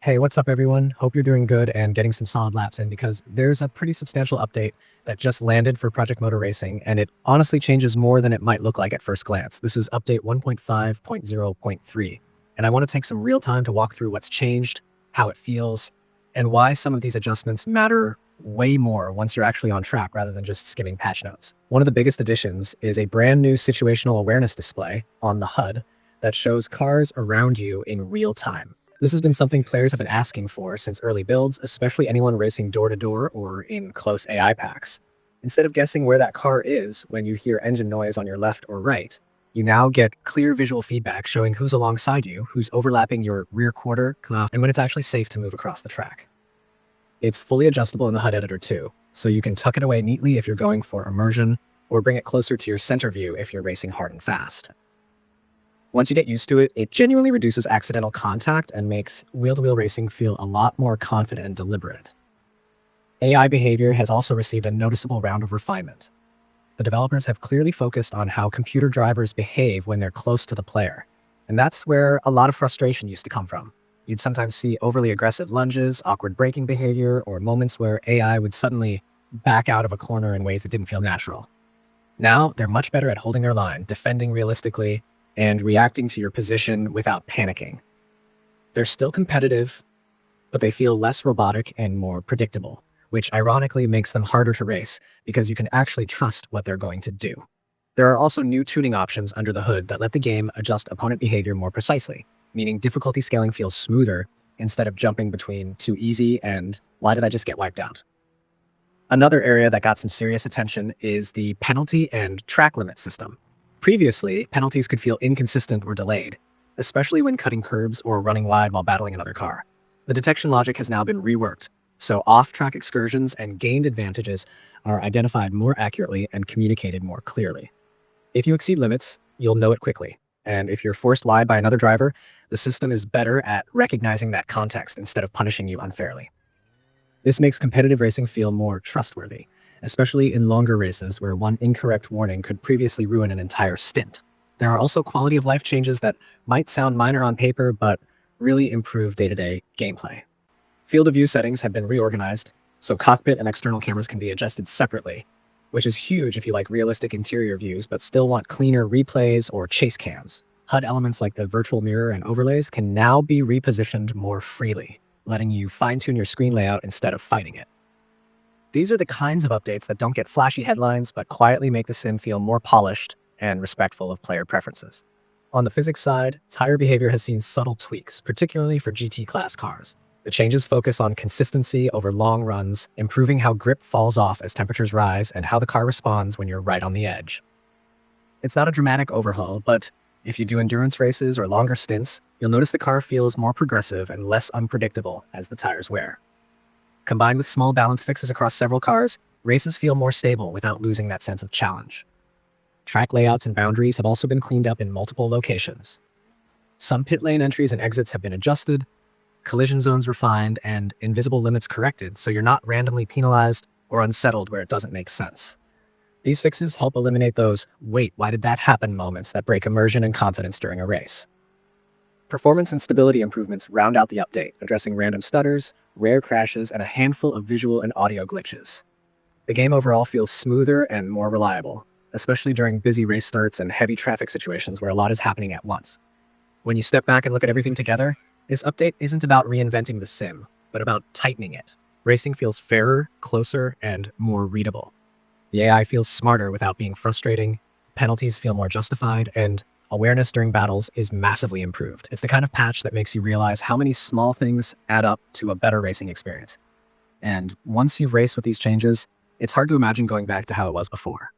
Hey, what's up, everyone? Hope you're doing good and getting some solid laps in because there's a pretty substantial update that just landed for Project Motor Racing, and it honestly changes more than it might look like at first glance. This is update 1.5.0.3, and I want to take some real time to walk through what's changed, how it feels, and why some of these adjustments matter way more once you're actually on track rather than just skimming patch notes. One of the biggest additions is a brand new situational awareness display on the HUD that shows cars around you in real time. This has been something players have been asking for since early builds, especially anyone racing door-to-door or in close AI packs. Instead of guessing where that car is when you hear engine noise on your left or right, you now get clear visual feedback showing who's alongside you, who's overlapping your rear quarter, and when it's actually safe to move across the track. It's fully adjustable in the HUD editor too, so you can tuck it away neatly if you're going for immersion, or bring it closer to your center view if you're racing hard and fast. Once you get used to it, it genuinely reduces accidental contact and makes wheel-to-wheel racing feel a lot more confident and deliberate. AI behavior has also received a noticeable round of refinement. The developers have clearly focused on how computer drivers behave when they're close to the player, and that's where a lot of frustration used to come from. You'd sometimes see overly aggressive lunges, awkward braking behavior, or moments where AI would suddenly back out of a corner in ways that didn't feel natural. Now, they're much better at holding their line, defending realistically, and reacting to your position without panicking. They're still competitive, but they feel less robotic and more predictable, which ironically makes them harder to race because you can actually trust what they're going to do. There are also new tuning options under the hood that let the game adjust opponent behavior more precisely, meaning difficulty scaling feels smoother instead of jumping between too easy and why did I just get wiped out? Another area that got some serious attention is the penalty and track limit system. Previously, penalties could feel inconsistent or delayed, especially when cutting curbs or running wide while battling another car. The detection logic has now been reworked, so off-track excursions and gained advantages are identified more accurately and communicated more clearly. If you exceed limits, you'll know it quickly, and if you're forced wide by another driver, the system is better at recognizing that context instead of punishing you unfairly. This makes competitive racing feel more trustworthy, especially in longer races where one incorrect warning could previously ruin an entire stint. There are also quality of life changes that might sound minor on paper, but really improve day-to-day gameplay. Field of view settings have been reorganized, so cockpit and external cameras can be adjusted separately, which is huge if you like realistic interior views but still want cleaner replays or chase cams. HUD elements like the virtual mirror and overlays can now be repositioned more freely, letting you fine-tune your screen layout instead of fighting it. These are the kinds of updates that don't get flashy headlines, but quietly make the sim feel more polished and respectful of player preferences. On the physics side, tire behavior has seen subtle tweaks, particularly for GT-class cars. The changes focus on consistency over long runs, improving how grip falls off as temperatures rise and how the car responds when you're right on the edge. It's not a dramatic overhaul, but if you do endurance races or longer stints, you'll notice the car feels more progressive and less unpredictable as the tires wear. Combined with small balance fixes across several cars, races feel more stable without losing that sense of challenge. Track layouts and boundaries have also been cleaned up in multiple locations. Some pit lane entries and exits have been adjusted, collision zones refined, and invisible limits corrected so you're not randomly penalized or unsettled where it doesn't make sense. These fixes help eliminate those "wait, why did that happen" moments that break immersion and confidence during a race. Performance and stability improvements round out the update, addressing random stutters, rare crashes, and a handful of visual and audio glitches. The game overall feels smoother and more reliable, especially during busy race starts and heavy traffic situations where a lot is happening at once. When you step back and look at everything together, this update isn't about reinventing the sim, but about tightening it. Racing feels fairer, closer, and more readable. The AI feels smarter without being frustrating, penalties feel more justified, and awareness during battles is massively improved. It's the kind of patch that makes you realize how many small things add up to a better racing experience. And once you've raced with these changes, it's hard to imagine going back to how it was before.